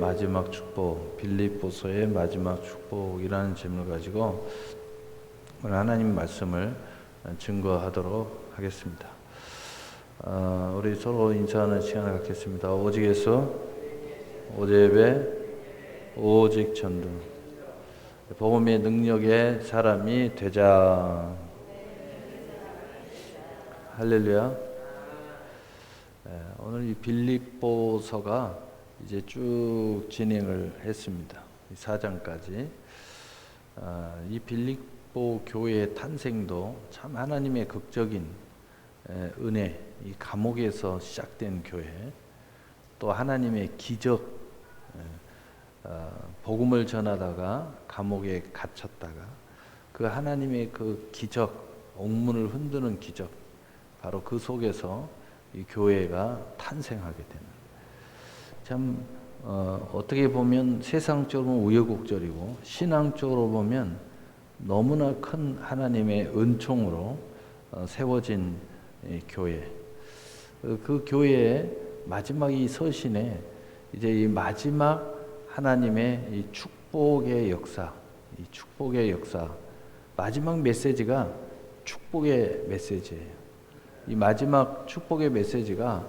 마지막 축복, 빌립보서의 마지막 축복이라는 제목을 가지고 오늘 하나님 말씀을 증거하도록 하겠습니다. 우리 서로 인사하는 시간을 갖겠습니다. 오직 예수, 오직 예배, 오직 전도. 복음의 능력의 사람이 되자. 할렐루야. 오늘 이 빌립보서가 이제 쭉 진행을 했습니다. 4장까지. 이 빌립보 교회의 탄생도 참 하나님의 극적인 은혜, 이 감옥에서 시작된 교회, 또 하나님의 기적, 복음을 전하다가 감옥에 갇혔다가 그 하나님의 그 기적, 옥문을 흔드는 기적, 바로 그 속에서 이 교회가 탄생하게 되는, 참 어떻게 보면 세상적으로 우여곡절이고 신앙적으로 보면 너무나 큰 하나님의 은총으로 세워진 교회. 그 교회의 마지막 이 서신에 이제 이 마지막 하나님의 이 축복의 역사, 이 축복의 역사, 마지막 메시지가 축복의 메시지예요. 이 마지막 축복의 메시지가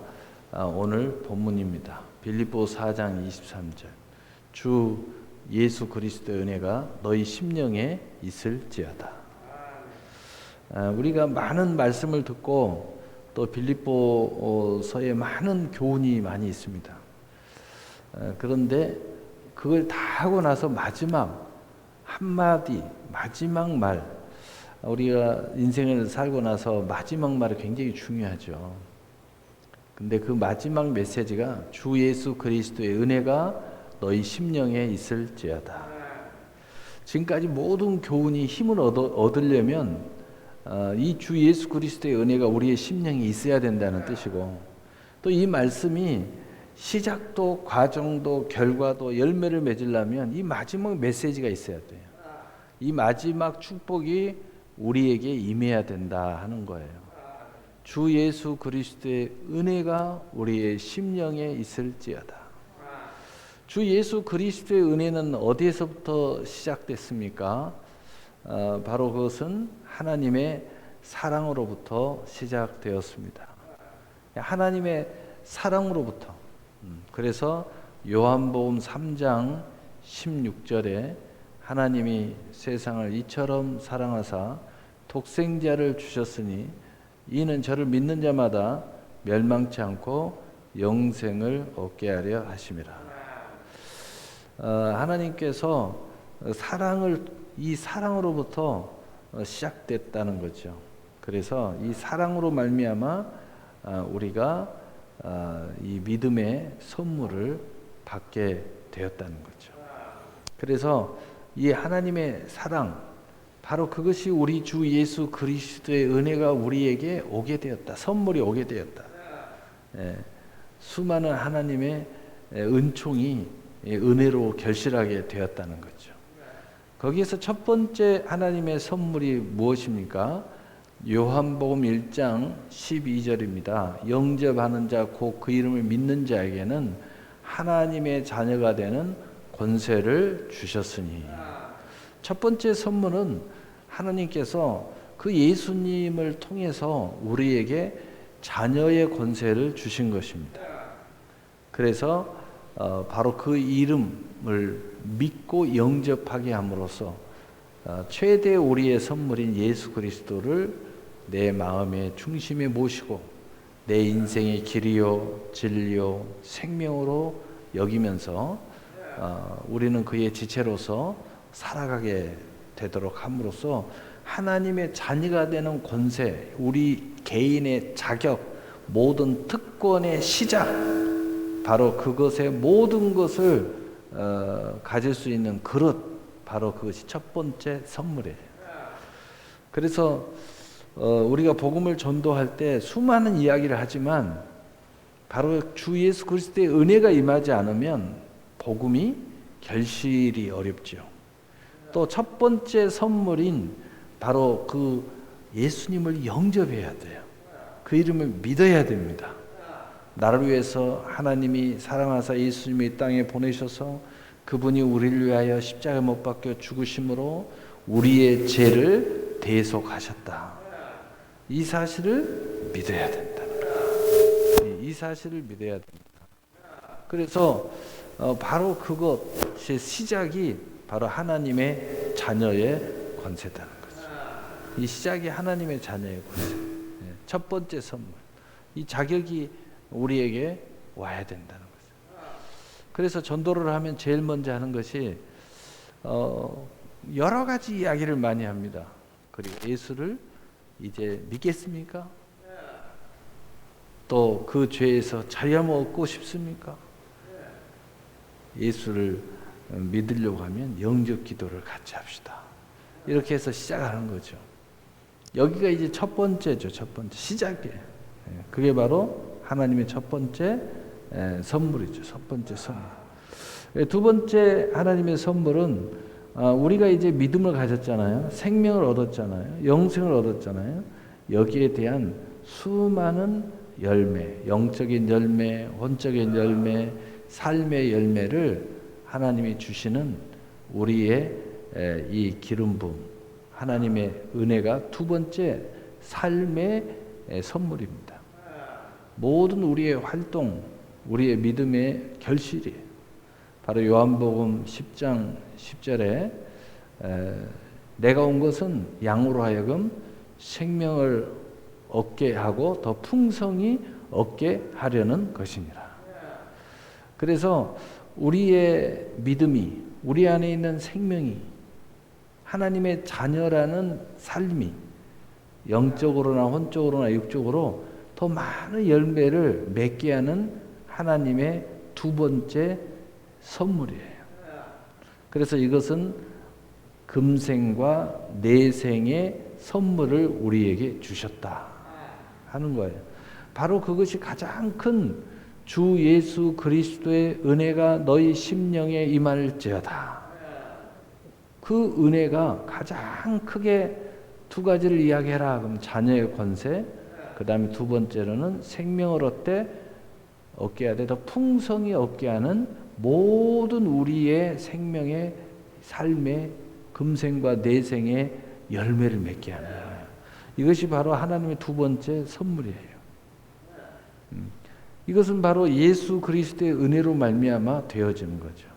오늘 본문입니다. 빌립보 4장 23절. 주 예수 그리스도의 은혜가 너희 심령에 있을지어다. 우리가 많은 말씀을 듣고 또 빌립보서에 많은 교훈이 많이 있습니다. 그런데 그걸 다 하고 나서 마지막 한마디, 마지막 말, 우리가 인생을 살고 나서 마지막 말이 굉장히 중요하죠. 근데 그 마지막 메시지가 주 예수 그리스도의 은혜가 너희 심령에 있을지어다. 지금까지 모든 교훈이 힘을 얻으려면 이 주 예수 그리스도의 은혜가 우리의 심령에 있어야 된다는 뜻이고, 또 이 말씀이 시작도 과정도 결과도 열매를 맺으려면 이 마지막 메시지가 있어야 돼요. 이 마지막 축복이 우리에게 임해야 된다 하는 거예요. 주 예수 그리스도의 은혜가 우리의 심령에 있을지어다. 주 예수 그리스도의 은혜는 어디에서부터 시작됐습니까? 바로 그것은 하나님의 사랑으로부터 시작되었습니다. 하나님의 사랑으로부터. 그래서 요한복음 3장 16절에 하나님이 세상을 이처럼 사랑하사 독생자를 주셨으니 이는 저를 믿는 자마다 멸망치 않고 영생을 얻게 하려 하심이라. 하나님께서 이 사랑으로부터 시작됐다는 거죠. 그래서 이 사랑으로 말미암아 우리가 이 믿음의 선물을 받게 되었다는 거죠. 그래서 이 하나님의 사랑, 바로 그것이 우리 주 예수 그리스도의 은혜가 우리에게 오게 되었다. 선물이 오게 되었다. 수많은 하나님의 은총이 은혜로 결실하게 되었다는 거죠. 거기에서 첫 번째 하나님의 선물이 무엇입니까? 요한복음 1장 12절입니다. 영접하는 자 곧 그 이름을 믿는 자에게는 하나님의 자녀가 되는 권세를 주셨으니. 첫 번째 선물은 하나님께서 그 예수님을 통해서 우리에게 자녀의 권세를 주신 것입니다. 그래서 바로 그 이름을 믿고 영접하게 함으로써 최대 우리의 선물인 예수 그리스도를 내 마음의 중심에 모시고 내 인생의 길이요 진리요 생명으로 여기면서 우리는 그의 지체로서 살아가게 되도록 함으로써 하나님의 자녀가 되는 권세, 우리 개인의 자격, 모든 특권의 시작, 바로 그것의 모든 것을 가질 수 있는 그릇, 바로 그것이 첫 번째 선물이에요. 그래서 우리가 복음을 전도할 때 수많은 이야기를 하지만 바로 주 예수 그리스도의 은혜가 임하지 않으면 복음이 결실이 어렵죠. 또 첫 번째 선물인 바로 그 예수님을 영접해야 돼요. 그 이름을 믿어야 됩니다. 나를 위해서 하나님이 사랑하사 예수님을 이 땅에 보내셔서 그분이 우리를 위하여 십자가에 못 박혀 죽으심으로 우리의 죄를 대속하셨다. 이 사실을 믿어야 된다. 이 사실을 믿어야 됩니다. 그래서 바로 그것의 시작이 바로 하나님의 자녀의 권세다는 거죠. 이 시작이 하나님의 자녀의 권세. 첫 번째 선물. 이 자격이 우리에게 와야 된다는 거죠. 그래서 전도를 하면 제일 먼저 하는 것이 여러 가지 이야기를 많이 합니다. 그리고 예수를 이제 믿겠습니까? 또 그 죄에서 자유함을 얻고 싶습니까? 예수를 믿으려고 하면 영적 기도를 같이 합시다. 이렇게 해서 시작하는 거죠. 여기가 이제 첫 번째죠. 첫 번째 시작이에요. 그게 바로 하나님의 첫 번째 선물이죠. 첫 번째 선물. 두 번째 하나님의 선물은 우리가 이제 믿음을 가졌잖아요. 생명을 얻었잖아요. 영생을 얻었잖아요. 여기에 대한 수많은 열매, 영적인 열매, 혼적인 열매, 삶의 열매를 하나님이 주시는 우리의 이 기름 부음, 하나님의 은혜가 두 번째 삶의 선물입니다. 모든 우리의 활동, 우리의 믿음의 결실이에요. 바로 요한복음 10장 10절에 내가 온 것은 양으로 하여금 생명을 얻게 하고 더 풍성히 얻게 하려는 것이니라. 그래서 우리의 믿음이, 우리 안에 있는 생명이, 하나님의 자녀라는 삶이 영적으로나 혼적으로나 육적으로 더 많은 열매를 맺게 하는 하나님의 두 번째 선물이에요. 그래서 이것은 금생과 내생의 선물을 우리에게 주셨다 하는 거예요. 바로 그것이 가장 큰 주 예수 그리스도의 은혜가 너희 심령에 임할지어다. 그 은혜가 가장 크게 두 가지를 이야기해라. 그럼 자녀의 권세, 그 다음에 두 번째로는 생명을 얻게 하되 더 풍성히 얻게 하는 모든 우리의 생명의 삶의 금생과 내생의 열매를 맺게 하는 거예요. 이것이 바로 하나님의 두 번째 선물이에요. 이것은 바로 예수 그리스도의 은혜로 말미암아 되어지는 거죠.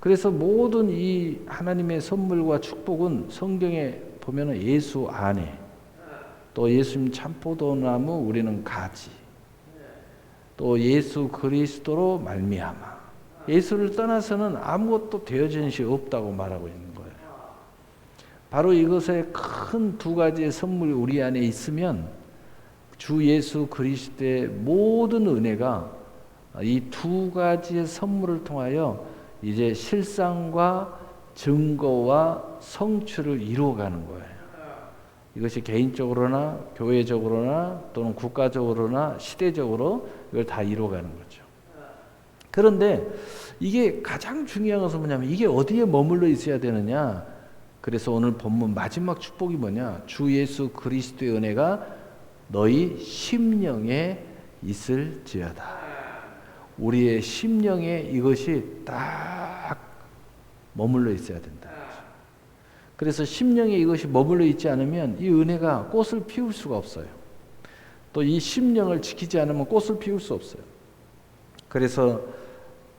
그래서 모든 이 하나님의 선물과 축복은 성경에 보면은 예수 안에, 또 예수님 참포도나무 우리는 가지, 또 예수 그리스도로 말미암아, 예수를 떠나서는 아무것도 되어진 것이 없다고 말하고 있는 거예요. 바로 이것의 큰 두 가지의 선물이 우리 안에 있으면 주 예수 그리스도의 모든 은혜가 이 두 가지의 선물을 통하여 이제 실상과 증거와 성취를 이루어가는 거예요. 이것이 개인적으로나 교회적으로나 또는 국가적으로나 시대적으로 이걸 다 이루어가는 거죠. 그런데 이게 가장 중요한 것은 뭐냐면 이게 어디에 머물러 있어야 되느냐. 그래서 오늘 본문 마지막 축복이 뭐냐. 주 예수 그리스도의 은혜가 너희 심령에 있을지어다. 우리의 심령에 이것이 딱 머물러 있어야 된다. 그래서 심령에 이것이 머물러 있지 않으면 이 은혜가 꽃을 피울 수가 없어요. 또 이 심령을 지키지 않으면 꽃을 피울 수 없어요. 그래서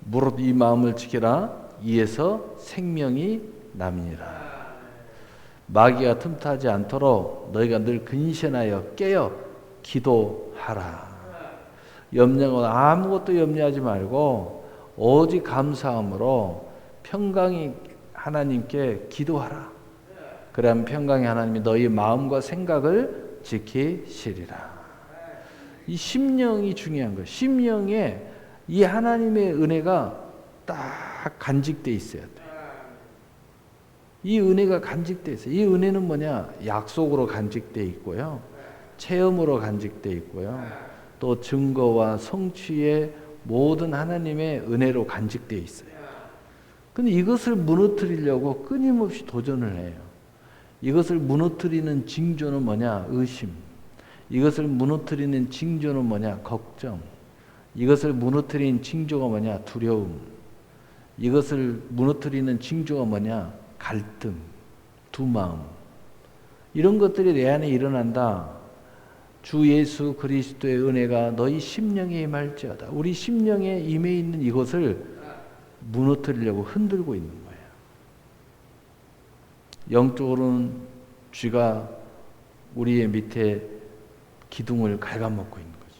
무릇 이 마음을 지키라. 이에서 생명이 남이니라. 마귀가 틈타지 않도록 너희가 늘 근신하여 깨어 기도하라. 염려는 아무것도 염려하지 말고 오직 감사함으로 평강히 하나님께 기도하라. 그러면 평강의 하나님이 너희 마음과 생각을 지키시리라. 이 심령이 중요한 거예요. 심령에 이 하나님의 은혜가 딱 간직돼 있어야 돼요. 이 은혜가 간직돼 있어요. 이 은혜는 뭐냐? 약속으로 간직돼 있고요. 체험으로 간직돼 있고요. 또 증거와 성취의 모든 하나님의 은혜로 간직돼 있어요. 근데 이것을 무너뜨리려고 끊임없이 도전을 해요. 이것을 무너뜨리는 징조는 뭐냐? 의심. 이것을 무너뜨리는 징조는 뭐냐? 걱정. 이것을 무너뜨린 징조가 뭐냐? 두려움. 이것을 무너뜨리는 징조가 뭐냐? 갈등, 두 마음. 이런 것들이 내 안에 일어난다. 주 예수 그리스도의 은혜가 너희 심령에 임할지어다. 우리 심령에 임해 있는 이것을 무너뜨리려고 흔들고 있는 거예요. 영적으로는 쥐가 우리의 밑에 기둥을 갉아먹고 있는 거죠.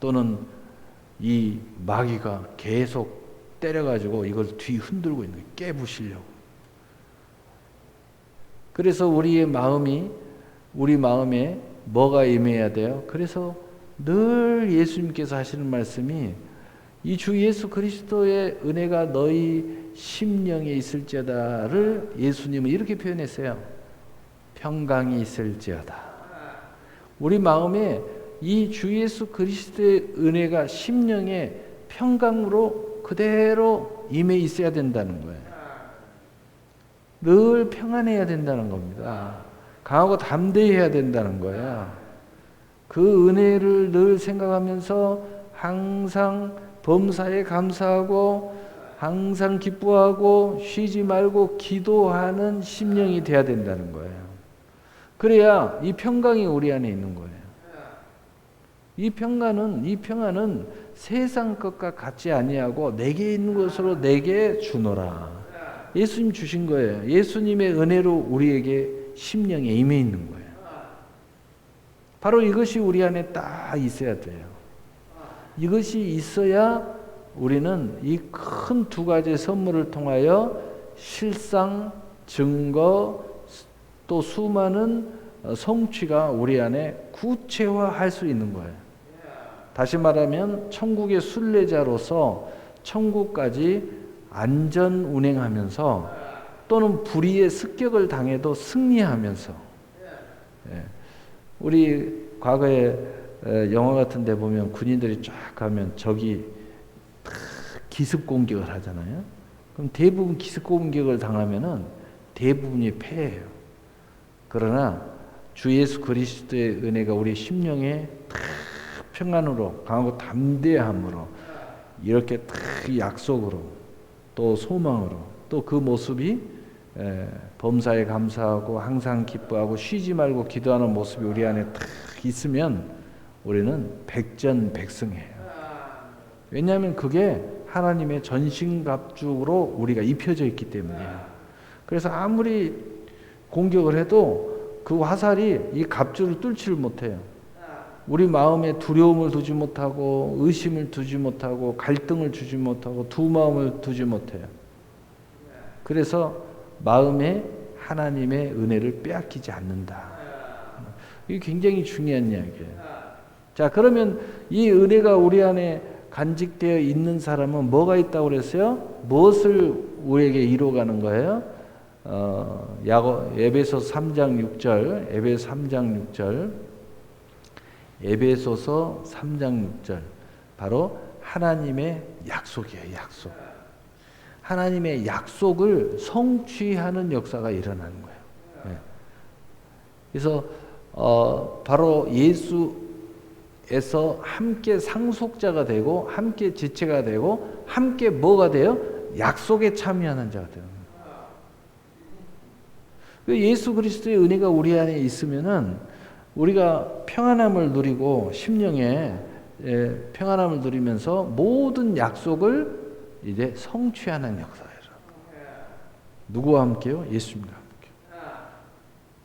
또는 이 마귀가 계속 때려가지고 이걸 뒤 흔들고 있는 거예요. 깨부시려고. 그래서 우리 마음에 뭐가 임해야 돼요? 그래서 늘 예수님께서 하시는 말씀이 이 주 예수 그리스도의 은혜가 너희 심령에 있을지어다를 예수님은 이렇게 표현했어요. 평강이 있을지어다. 우리 마음에 이 주 예수 그리스도의 은혜가 심령에 평강으로 그대로 임해 있어야 된다는 거예요. 늘 평안해야 된다는 겁니다. 강하고 담대해야 된다는 거야. 그 은혜를 늘 생각하면서 항상 범사에 감사하고 항상 기뻐하고 쉬지 말고 기도하는 심령이 돼야 된다는 거예요. 그래야 이 평강이 우리 안에 있는 거예요. 이 평안은 세상 것과 같지 아니하고 내게 있는 것으로 내게 주노라. 예수님 주신 거예요. 예수님의 은혜로 우리에게 심령에 임해 있는 거예요. 바로 이것이 우리 안에 딱 있어야 돼요. 이것이 있어야 우리는 이 큰 두 가지 선물을 통하여 실상, 증거, 또 수많은 성취가 우리 안에 구체화할 수 있는 거예요. 다시 말하면 천국의 순례자로서 천국까지 안전 운행하면서 또는 불의의 습격을 당해도 승리하면서, 우리 과거에 영화 같은 데 보면 군인들이 쫙 가면 적이 기습 공격을 하잖아요. 그럼 대부분 기습 공격을 당하면은 대부분이 패해요. 그러나 주 예수 그리스도의 은혜가 우리 심령에 평안으로 강하고 담대함으로 이렇게 약속으로 또 소망으로 또 그 모습이 범사에 감사하고 항상 기뻐하고 쉬지 말고 기도하는 모습이 우리 안에 딱 있으면 우리는 백전백승해요. 왜냐하면 그게 하나님의 전신갑주로 우리가 입혀져 있기 때문이에요. 그래서 아무리 공격을 해도 그 화살이 이 갑주를 뚫지를 못해요. 우리 마음에 두려움을 두지 못하고 의심을 두지 못하고 갈등을 주지 못하고 두 마음을 두지 못해요. 그래서 마음에 하나님의 은혜를 빼앗기지 않는다. 이게 굉장히 중요한 이야기예요. 자, 그러면 이 은혜가 우리 안에 간직되어 있는 사람은 뭐가 있다고 그랬어요? 무엇을 우리에게 이루어가는 거예요? 에베소서 3장 6절, 에베소서 3장 6절, 바로 하나님의 약속이에요. 약속. 하나님의 약속을 성취하는 역사가 일어나는 거예요. 네. 그래서 바로 예수에서 함께 상속자가 되고 함께 지체가 되고 함께 뭐가 돼요? 약속에 참여하는 자가 되는 거예요. 예수 그리스도의 은혜가 우리 안에 있으면은 우리가 평안함을 누리고 심령에 평안함을 누리면서 모든 약속을 이제 성취하는 역사예요. 누구와 함께요? 예수님과 함께.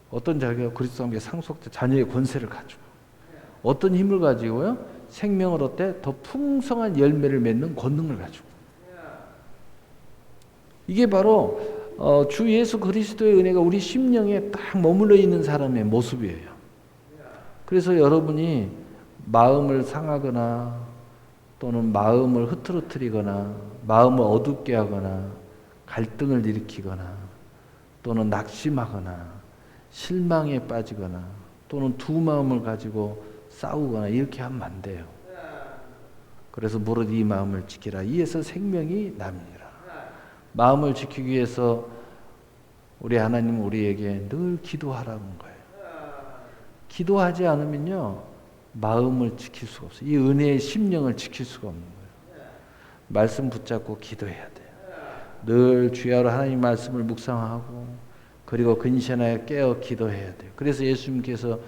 어떤 자가 그리스도와 함께 상속자 자녀의 권세를 가지고 어떤 힘을 가지고요? 생명을 얻되 더 풍성한 열매를 맺는 권능을 가지고. 이게 바로 주 예수 그리스도의 은혜가 우리 심령에 딱 머물러 있는 사람의 모습이에요. 그래서 여러분이 마음을 상하거나 또는 마음을 흐트러뜨리거나 마음을 어둡게 하거나 갈등을 일으키거나 또는 낙심하거나 실망에 빠지거나 또는 두 마음을 가지고 싸우거나 이렇게 하면 안 돼요. 그래서 무릇 이 마음을 지키라. 이에서 생명이 남이니라. 마음을 지키기 위해서 우리 하나님은 우리에게 늘 기도하라는 거예요. 기도하지 않으면요, 마음을 지킬 수가 없어요. 이 은혜의 심령을 지킬 수가 없는 거예요. 말씀 붙잡고 기도해야 돼요. 늘 주야로 하나님 말씀을 묵상하고 그리고 근신하여 깨어 기도해야 돼요. 그래서 예수님께서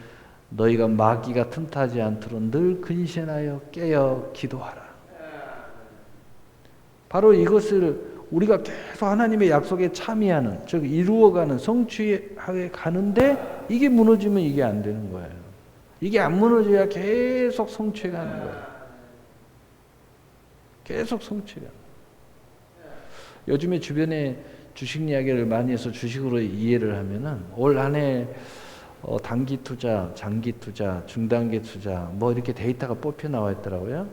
너희가 마귀가 틈타지 않도록 늘 근신하여 깨어 기도하라. 바로 이것을 우리가 계속 하나님의 약속에 참여하는, 즉 이루어가는, 성취해 가는데 이게 무너지면 이게 안 되는 거예요. 이게 안 무너져야 계속 성취해가는 거예요. 계속 성취해가는 거예요. 요즘에 주변에 주식 이야기를 많이 해서 주식으로 이해를 하면은 올 한 해 단기 투자, 장기 투자, 중단기 투자 뭐 이렇게 데이터가 뽑혀 나와 있더라고요.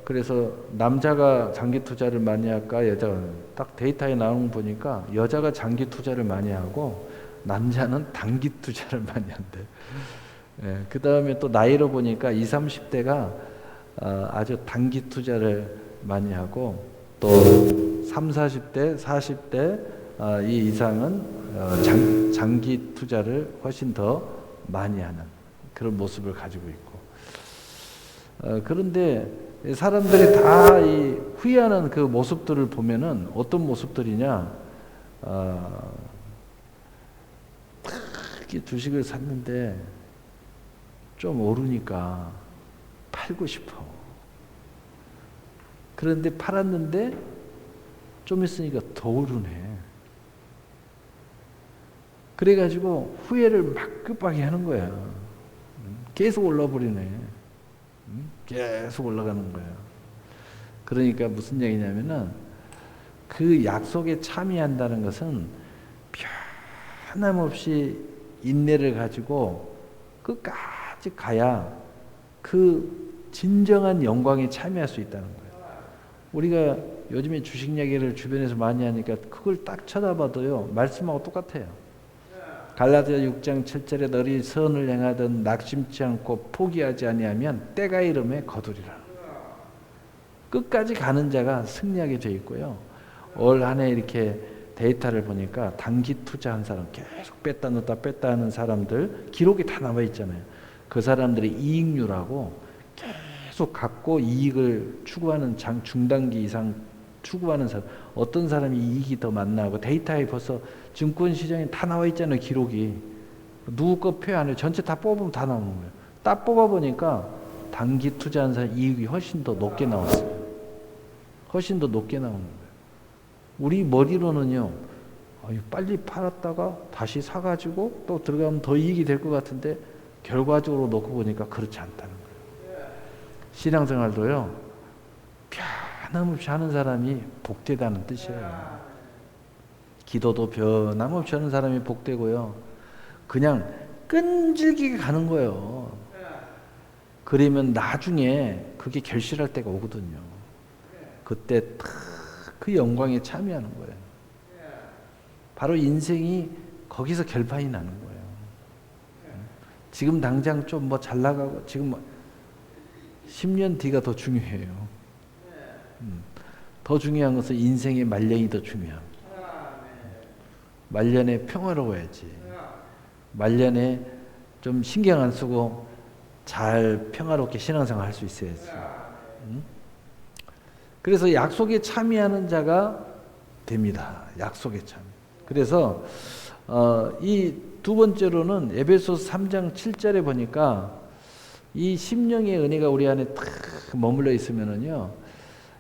그래서 남자가 장기 투자를 많이 할까 여자가 딱 데이터에 나오는 거 보니까 여자가 장기 투자를 많이 하고 남자는 단기 투자를 많이 한대. 예, 그 다음에 또 나이로 보니까 20, 30대가 아주 단기 투자를 많이 하고 또 30, 40대, 40대 이 이상은 장기 투자를 훨씬 더 많이 하는 그런 모습을 가지고 있고 그런데 사람들이 다 이 후회하는 그 모습들을 보면은 어떤 모습들이냐 특히 주식을 샀는데 좀 오르니까 팔고 싶어. 그런데 팔았는데 좀 있으니까 더 오르네. 그래가지고 후회를 막 급하게 하는 거야. 계속 올라버리네. 계속 올라가는 거예요. 그러니까 무슨 얘기냐면은 그 약속에 참여한다는 것은 변함없이 인내를 가지고 끝까지 가야 그 진정한 영광에 참여할 수 있다는 거예요. 우리가 요즘에 주식 이야기를 주변에서 많이 하니까 그걸 딱 쳐다봐도요. 말씀하고 똑같아요. 갈라디아 6장 7절에 너희 선을 행하던 낙심치 않고 포기하지 아니하면 때가 이름에 거두리라. 끝까지 가는 자가 승리하게 되어 있고요. 올 한 해 이렇게 데이터를 보니까 단기 투자한 사람 계속 뺐다 넣었다 뺐다 하는 사람들 기록이 다 남아 있잖아요. 그 사람들의 이익률하고 계속 갖고 이익을 추구하는 중단기 이상 추구하는 사람 어떤 사람이 이익이 더 많나고 데이터에 벌써 증권 시장에 다 나와 있잖아요. 기록이 누구 거 표 안에 전체 다 뽑으면 다 나오는 거예요. 딱 뽑아보니까 단기 투자한 사람 이익이 훨씬 더 높게 나왔어요. 훨씬 더 높게 나오는 거예요. 우리 머리로는요. 빨리 팔았다가 다시 사가지고 또 들어가면 더 이익이 될 것 같은데 결과적으로 놓고 보니까 그렇지 않다는 거예요. 신앙생활도요. 변함없이 하는 사람이 복되다는 뜻이에요. 기도도 변함없이 하는 사람이 복되고요. 그냥 끈질기게 가는 거예요. 그러면 나중에 그게 결실할 때가 오거든요. 그때 그 영광에 참여하는 거예요. 바로 인생이 거기서 결판이 나는 거예요. 지금 당장 좀 뭐 잘 나가고 지금 10년 뒤가 더 중요해요. 더 중요한 것은 인생의 말년이 더 중요합니다. 말년에 평화로워야지. 말년에 좀 신경 안 쓰고 잘 평화롭게 신앙생활 할 수 있어야지. 그래서 약속에 참여하는 자가 됩니다. 약속에 참여. 그래서 이 두 번째로는 에베소서 3장 7절에 보니까 이 심령의 은혜가 우리 안에 탁 머물러 있으면은요.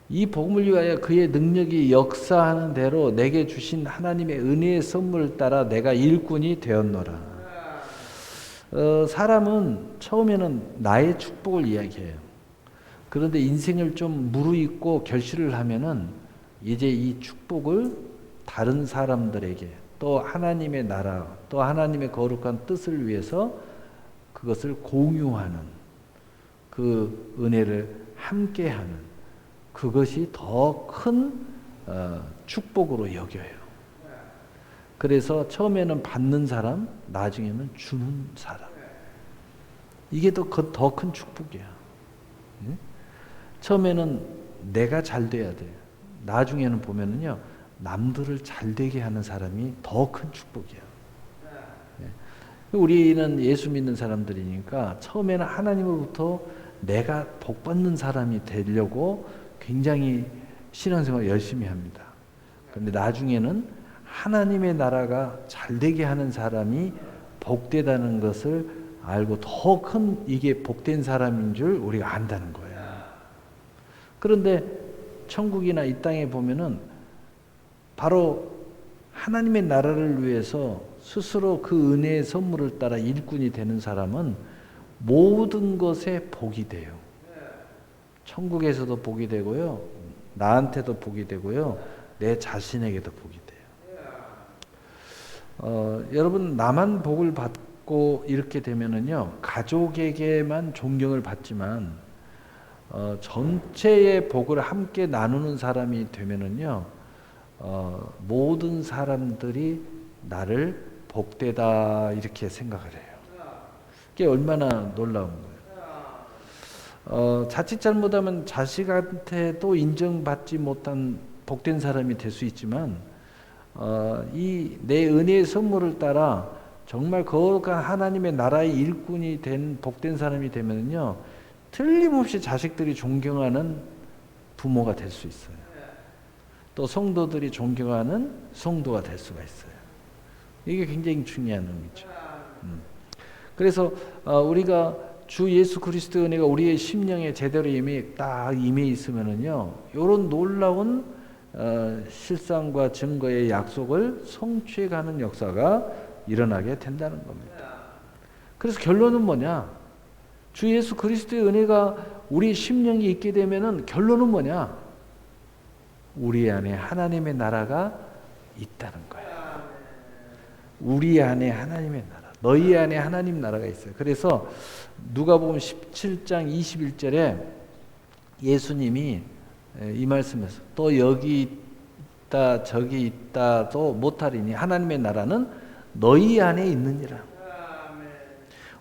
이 복음을 위하여 그의 능력이 역사하는 대로 내게 주신 하나님의 은혜의 선물을 따라 내가 일꾼이 되었노라. 사람은 처음에는 나의 축복을 이야기해요. 그런데 인생을 좀 무르익고 결실을 하면은 이제 이 축복을 다른 사람들에게 또 하나님의 나라 또 하나님의 거룩한 뜻을 위해서 그것을 공유하는 그 은혜를 함께하는 그것이 더 큰 축복으로 여겨요. 그래서 처음에는 받는 사람, 나중에는 주는 사람. 이게 더 큰 축복이야. 처음에는 내가 잘 돼야 돼. 나중에는 보면은요, 남들을 잘 되게 하는 사람이 더 큰 축복이야. 우리는 예수 믿는 사람들이니까 처음에는 하나님으로부터 내가 복 받는 사람이 되려고 굉장히 신앙생활 열심히 합니다. 그런데 나중에는 하나님의 나라가 잘 되게 하는 사람이 복되다는 것을 알고 더 큰 이게 복된 사람인 줄 우리가 안다는 거예요. 그런데 천국이나 이 땅에 보면은 바로 하나님의 나라를 위해서 스스로 그 은혜의 선물을 따라 일꾼이 되는 사람은 모든 것에 복이 돼요. 천국에서도 복이 되고요. 나한테도 복이 되고요. 내 자신에게도 복이 돼요. 여러분, 나만 복을 받고 이렇게 되면은요, 가족에게만 존경을 받지만 전체의 복을 함께 나누는 사람이 되면은요, 모든 사람들이 나를 복되다 이렇게 생각을 해요. 그게 얼마나 놀라운 거예요. 자칫 잘못하면 자식한테도 인정받지 못한 복된 사람이 될 수 있지만 이 내 은혜의 선물을 따라 정말 거룩한 하나님의 나라의 일꾼이 된 복된 사람이 되면요, 틀림없이 자식들이 존경하는 부모가 될 수 있어요. 또 성도들이 존경하는 성도가 될 수가 있어요. 이게 굉장히 중요한 의미죠. 그래서 우리가 주 예수 그리스도의 은혜가 우리의 심령에 제대로 딱 임해 있으면은요, 이런 놀라운 실상과 증거의 약속을 성취해가는 역사가 일어나게 된다는 겁니다. 그래서 결론은 뭐냐? 주 예수 그리스도의 은혜가 우리 심령에 있게 되면은 결론은 뭐냐? 우리 안에 하나님의 나라가 있다는 거예요. 우리 안에 하나님의 나라, 너희 안에 하나님 나라가 있어요. 그래서 누가복음 17장 21절에 예수님이 이 말씀에서 또 여기 있다 저기 있다도 못하리니 하나님의 나라는 너희 안에 있느니라.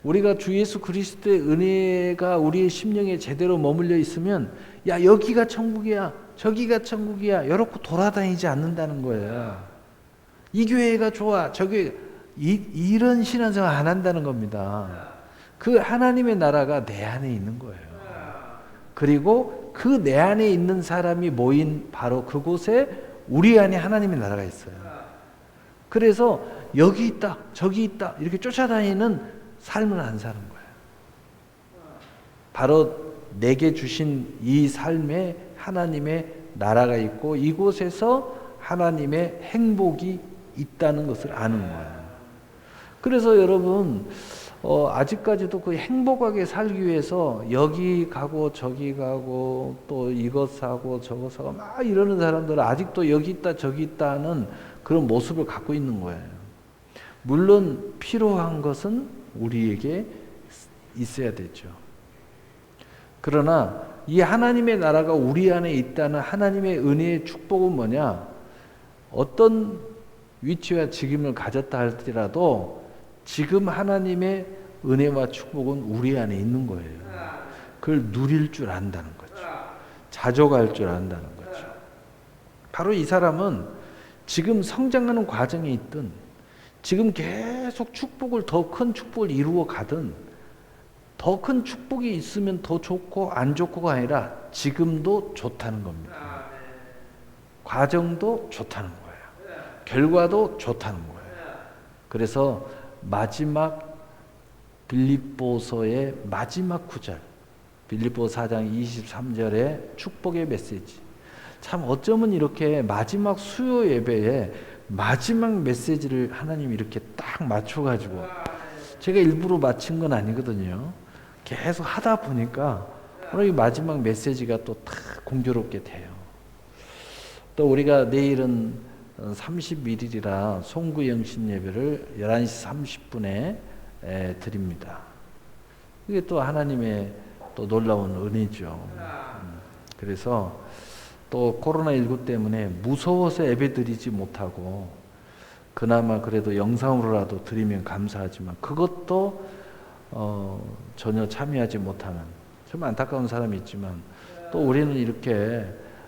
우리가 주 예수 그리스도의 은혜가 우리의 심령에 제대로 머물러 있으면 야 여기가 천국이야 저기가 천국이야 이렇게 돌아다니지 않는다는 거예요. 이 교회가 좋아 저기 이런 신앙생활 안 한다는 겁니다. 그 하나님의 나라가 내 안에 있는 거예요. 그리고 그 내 안에 있는 사람이 모인 바로 그곳에 우리 안에 하나님의 나라가 있어요. 그래서 여기 있다 저기 있다 이렇게 쫓아다니는 삶을 안 사는 거예요. 바로 내게 주신 이 삶에 하나님의 나라가 있고 이곳에서 하나님의 행복이 있다는 것을 아는 거예요. 그래서 여러분 아직까지도 그 행복하게 살기 위해서 여기 가고 저기 가고 또 이것 사고 저것 사고 막 이러는 사람들은 아직도 여기 있다 저기 있다 하는 그런 모습을 갖고 있는 거예요. 물론 필요한 것은 우리에게 있어야 되죠. 그러나 이 하나님의 나라가 우리 안에 있다는 하나님의 은혜의 축복은 뭐냐? 어떤 위치와 직임을 가졌다 할지라도 지금 하나님의 은혜와 축복은 우리 안에 있는 거예요. 그걸 누릴 줄 안다는 거죠. 자족할 줄 안다는 거죠. 바로 이 사람은 지금 성장하는 과정에 있든 지금 계속 축복을 더 큰 축복을 이루어 가든 더 큰 축복이 있으면 더 좋고 안 좋고가 아니라 지금도 좋다는 겁니다. 과정도 좋다는 거예요. 결과도 좋다는 거예요. 그래서 마지막 빌립보서의 마지막 구절 빌립보 4장 23절의 축복의 메시지 참 어쩌면 이렇게 마지막 수요 예배에 마지막 메시지를 하나님이 이렇게 딱 맞춰가지고 제가 일부러 맞춘 건 아니거든요. 계속 하다 보니까 오늘 이 마지막 메시지가 또 딱 공교롭게 돼요. 또 우리가 내일은 31일이라 송구영신 예배를 11시 30분에 드립니다. 이게 또 하나님의 또 놀라운 은혜죠. 그래서 또 코로나19 때문에 무서워서 예배 드리지 못하고 그나마 그래도 영상으로라도 드리면 감사하지만 그것도 전혀 참여하지 못하는 좀 안타까운 사람이 있지만 또 우리는 이렇게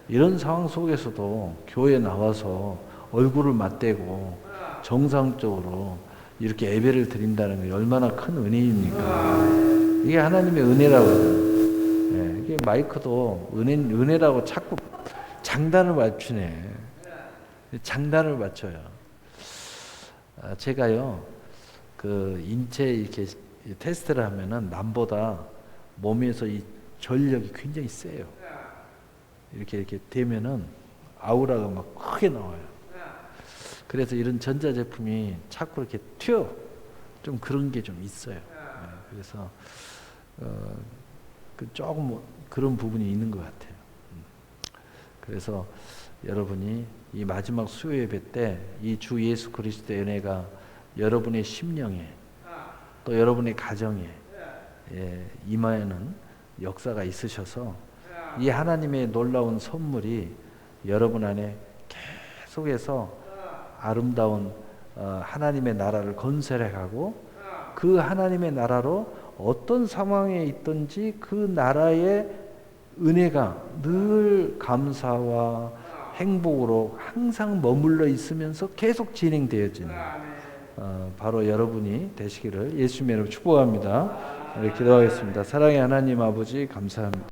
이런 상황 속에서도 교회에 나와서 얼굴을 맞대고 정상적으로 이렇게 예배를 드린다는 게 얼마나 큰 은혜입니까? 이게 하나님의 은혜라고. 예, 이게 마이크도 은혜라고 자꾸 장단을 맞추네. 장단을 맞춰요. 제가요, 그 인체 이렇게 테스트를 하면은 남보다 몸에서 이 전력이 굉장히 세요. 이렇게 되면은 아우라가 막 크게 나와요. 그래서 이런 전자제품이 자꾸 이렇게 튀어. 좀 그런 게 좀 있어요. 그래서 조금 그런 부분이 있는 것 같아요. 그래서 여러분이 이 마지막 수요 예배 때 이 주 예수 그리스도의 은혜가 여러분의 심령에 또 여러분의 가정에 임하에는 역사가 있으셔서 이 하나님의 놀라운 선물이 여러분 안에 계속해서 아름다운 하나님의 나라를 건설해가고 그 하나님의 나라로 어떤 상황에 있든지 그 나라의 은혜가 늘 감사와 행복으로 항상 머물러 있으면서 계속 진행되어지는 바로 여러분이 되시기를 예수님의 이름으로 축복합니다. 기도하겠습니다. 사랑의 하나님 아버지 감사합니다.